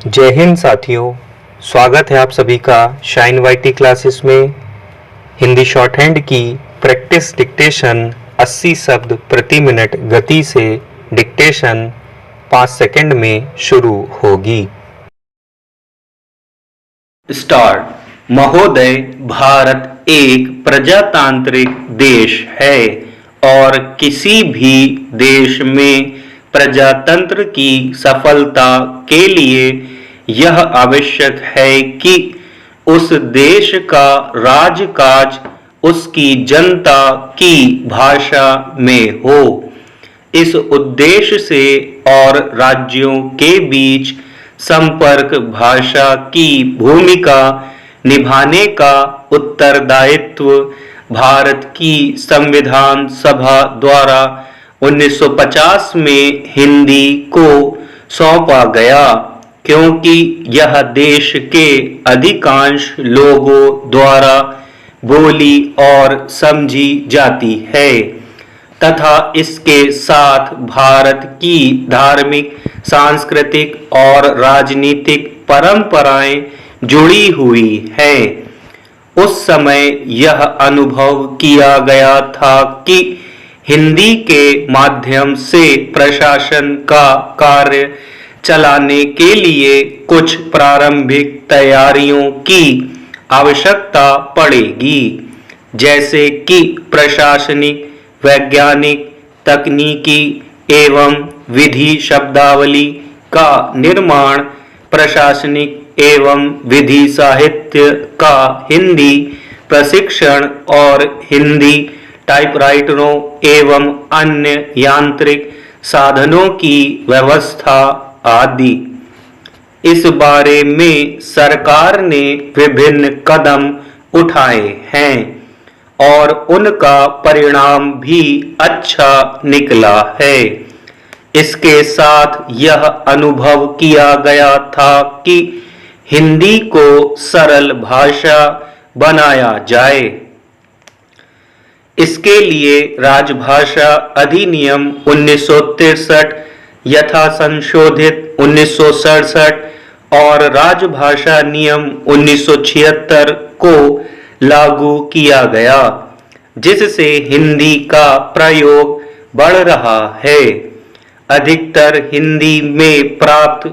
जय हिंद साथियों, स्वागत है आप सभी का शाइन वाईटी क्लासेस में। हिंदी शॉर्ट हैंड की प्रैक्टिस डिक्टेशन 80 शब्द प्रति मिनट गति से डिक्टेशन 5 सेकंड में शुरू होगी। स्टार्ट। महोदय, भारत एक प्रजातांत्रिक देश है और किसी भी देश में प्रजातंत्र की सफलता के लिए यह आवश्यक है कि उस देश का राजकाज उसकी जनता की भाषा में हो। इस उद्देश्य से और राज्यों के बीच संपर्क भाषा की भूमिका निभाने का उत्तरदायित्व भारत की संविधान सभा द्वारा 1950 में हिंदी को सौंपा गया, क्योंकि यह देश के अधिकांश लोगों द्वारा बोली और समझी जाती है तथा इसके साथ भारत की धार्मिक, सांस्कृतिक और राजनीतिक परंपराएं जुड़ी हुई हैं। उस समय यह अनुभव किया गया था कि हिंदी के माध्यम से प्रशासन का कार्य चलाने के लिए कुछ प्रारंभिक तैयारियों की आवश्यकता पड़ेगी, जैसे कि प्रशासनिक, वैज्ञानिक, तकनीकी एवं विधि शब्दावली का निर्माण, प्रशासनिक एवं विधि साहित्य का हिंदी प्रशिक्षण और हिंदी टाइपराइटरों एवं अन्य यांत्रिक साधनों की व्यवस्था आदि। इस बारे में सरकार ने विभिन्न कदम उठाए हैं और उनका परिणाम भी अच्छा निकला है। इसके साथ यह अनुभव किया गया था कि हिंदी को सरल भाषा बनाया जाए। इसके लिए राजभाषा अधिनियम 1963 यथा संशोधित 1967 और राजभाषा नियम 1976 को लागू किया गया, जिससे हिंदी का प्रयोग बढ़ रहा है। अधिकतर हिंदी में प्राप्त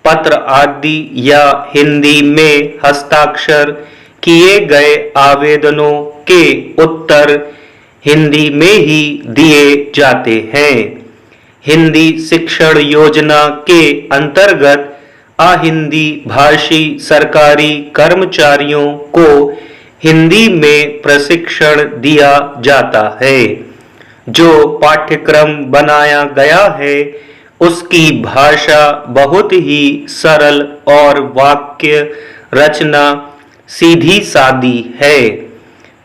पत्र आदि या हिंदी में हस्ताक्षर किए गए आवेदनों के उत्तर हिंदी में ही दिए जाते हैं। हिंदी शिक्षण योजना के अंतर्गत अहिंदी भाषी सरकारी कर्मचारियों को हिंदी में प्रशिक्षण दिया जाता है। जो पाठ्यक्रम बनाया गया है उसकी भाषा बहुत ही सरल और वाक्य रचना सीधी सादी है।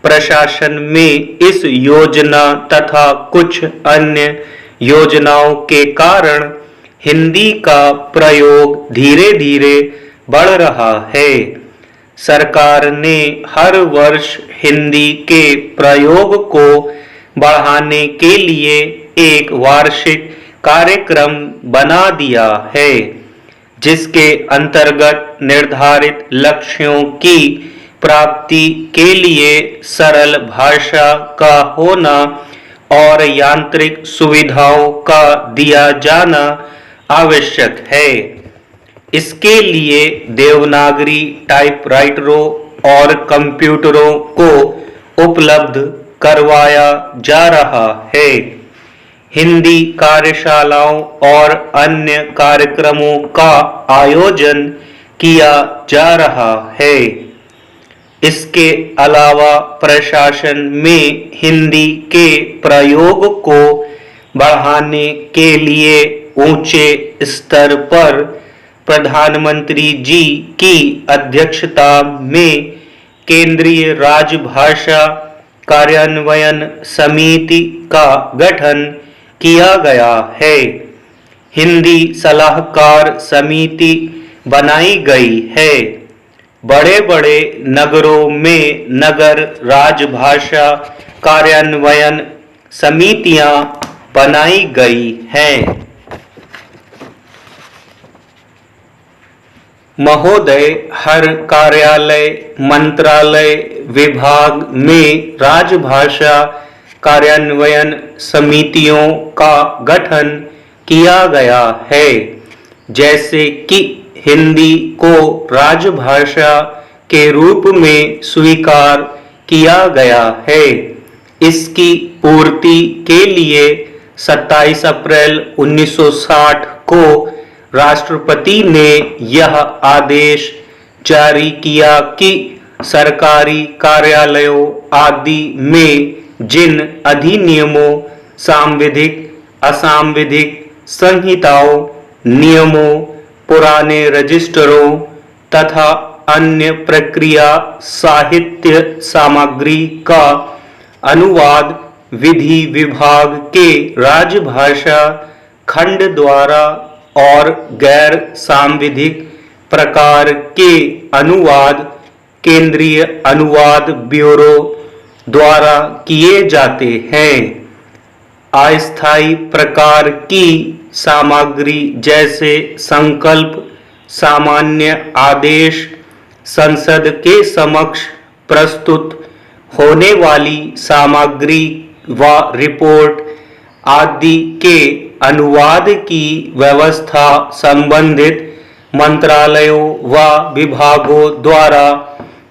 प्रशासन में इस योजना तथा कुछ अन्य योजनाओं के कारण हिंदी का प्रयोग धीरे धीरे बढ़ रहा है। सरकार ने हर वर्ष हिंदी के प्रयोग को बढ़ाने के लिए एक वार्षिक कार्यक्रम बना दिया है, जिसके अंतर्गत निर्धारित लक्ष्यों की प्राप्ति के लिए सरल भाषा का होना और यांत्रिक सुविधाओं का दिया जाना आवश्यक है। इसके लिए देवनागरी टाइपराइटरों और कंप्यूटरों को उपलब्ध करवाया जा रहा है। हिंदी कार्यशालाओं और अन्य कार्यक्रमों का आयोजन किया जा रहा है। इसके अलावा प्रशासन में हिंदी के प्रयोग को बढ़ाने के लिए ऊंचे स्तर पर प्रधानमंत्री जी की अध्यक्षता में केंद्रीय राजभाषा कार्यान्वयन समिति का गठन किया गया है। हिंदी सलाहकार समिति बनाई गई है। बड़े बड़े नगरों में नगर राजभाषा कार्यान्वयन समितियां बनाई गई हैं। महोदय, हर कार्यालय, मंत्रालय, विभाग में राजभाषा कार्यान्वयन समितियों का गठन किया गया है, जैसे कि हिंदी को राजभाषा के रूप में स्वीकार किया गया है। इसकी पूर्ति के लिए 27 अप्रैल 1960 को राष्ट्रपति ने यह आदेश जारी किया कि सरकारी कार्यालयों आदि में जिन अधिनियमों, सांविधिक, असांविधिक संहिताओं, नियमों, पुराने रजिस्टरों तथा अन्य प्रक्रिया साहित्य सामग्री का अनुवाद विधि विभाग के राजभाषा खंड द्वारा और गैर सांविधिक प्रकार के अनुवाद केंद्रीय अनुवाद ब्यूरो द्वारा किए जाते हैं। अस्थायी प्रकार की सामग्री जैसे संकल्प, सामान्य आदेश, संसद के समक्ष प्रस्तुत होने वाली सामग्री व रिपोर्ट आदि के अनुवाद की व्यवस्था संबंधित मंत्रालयों व विभागों द्वारा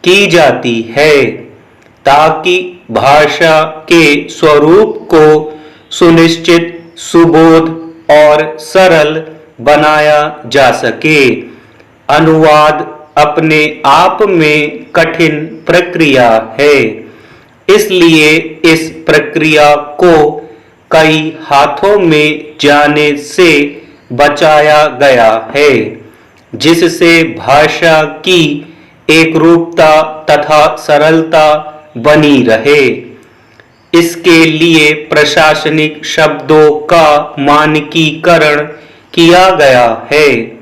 की जाती है, ताकि भाषा के स्वरूप को सुनिश्चित, सुबोध और सरल बनाया जा सके। अनुवाद अपने आप में कठिन प्रक्रिया है, इसलिए इस प्रक्रिया को कई हाथों में जाने से बचाया गया है, जिससे भाषा की एकरूपता तथा सरलता बनी रहे। इसके लिए प्रशासनिक शब्दों का मानकीकरण किया गया है।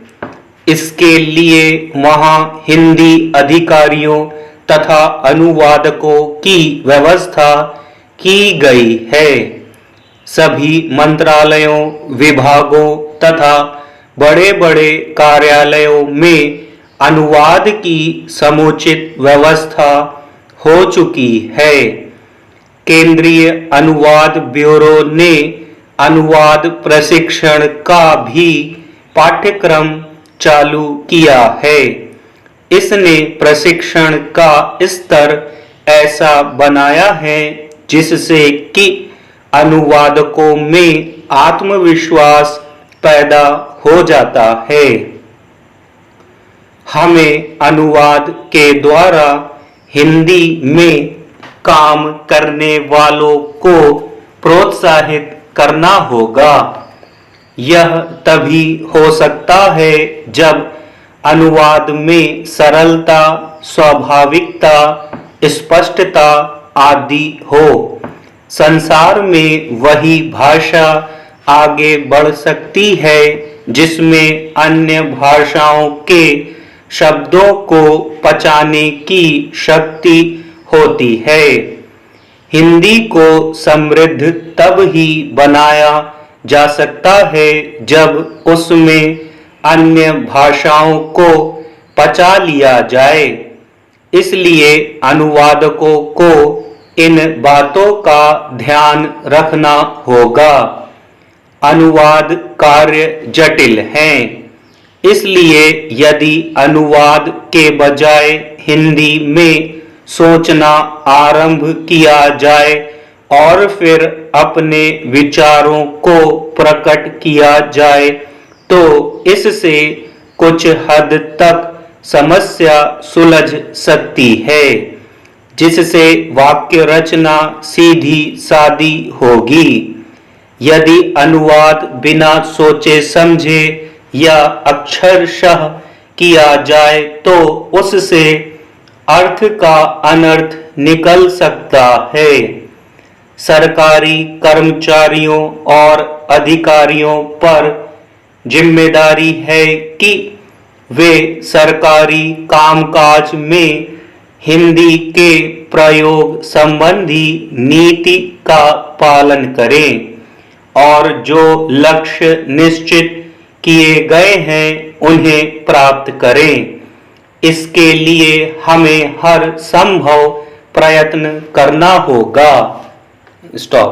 इसके लिए वहाँ हिंदी अधिकारियों तथा अनुवादकों की व्यवस्था की गई है। सभी मंत्रालयों, विभागों तथा बड़े-बड़े कार्यालयों में अनुवाद की समुचित व्यवस्था हो चुकी है। केंद्रीय अनुवाद ब्यूरो ने अनुवाद प्रशिक्षण का भी पाठ्यक्रम चालू किया है। इसने प्रशिक्षण का स्तर ऐसा बनाया है जिससे कि अनुवादकों में आत्मविश्वास पैदा हो जाता है। हमें अनुवाद के द्वारा हिंदी में काम करने वालों को प्रोत्साहित करना होगा। यह तभी हो सकता है जब अनुवाद में सरलता, स्वाभाविकता, स्पष्टता आदि हो। संसार में वही भाषा आगे बढ़ सकती है जिसमें अन्य भाषाओं के शब्दों को पचाने की शक्ति होती है। हिंदी को समृद्ध तब ही बनाया जा सकता है जब उसमें अन्य भाषाओं को पचा लिया जाए। इसलिए अनुवादकों को इन बातों का ध्यान रखना होगा। अनुवाद कार्य जटिल हैं, इसलिए यदि अनुवाद के बजाय हिंदी में सोचना आरंभ किया जाए और फिर अपने विचारों को प्रकट किया जाए तो इससे कुछ हद तक समस्या सुलझ सकती है, जिससे वाक्य रचना सीधी सादी होगी। यदि अनुवाद बिना सोचे समझे या अक्षरशः किया जाए तो उससे अर्थ का अनर्थ निकल सकता है। सरकारी कर्मचारियों और अधिकारियों पर जिम्मेदारी है कि वे सरकारी कामकाज में हिंदी के प्रयोग संबंधी नीति का पालन करें और जो लक्ष्य निश्चित किए गए हैं उन्हें प्राप्त करें। इसके लिए हमें हर संभव प्रयत्न करना होगा। स्टॉप।